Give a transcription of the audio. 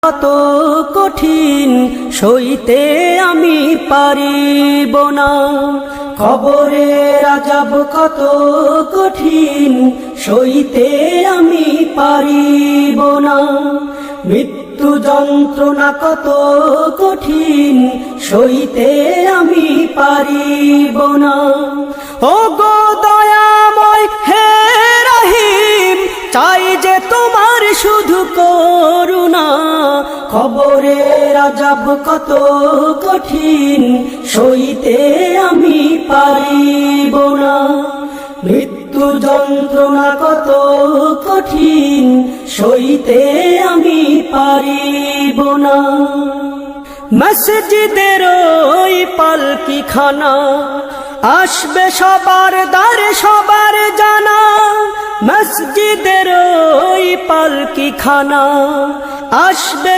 কত কঠিন সইতে আমি পারিব না। কবরের আযাব কত কঠিন সইতে আমি পারিব না। মৃত্যু যন্ত্রণা কত কঠিন সইতে আমি পারিব না। ও গো দয়াময় হে রহিম, চাই যে তোমার শুধু করুণা। কবরের আযাব কত কঠিন সইতে আমি পারিব না। মৃত্যু যন্ত্রণা কত কঠিন সইতে আমি পারিব না। মসজিদের ওই পালকিখানা আসবে সবার দ্বারে সবার জানা। মসজিদের ওই পালকিখানা আসবে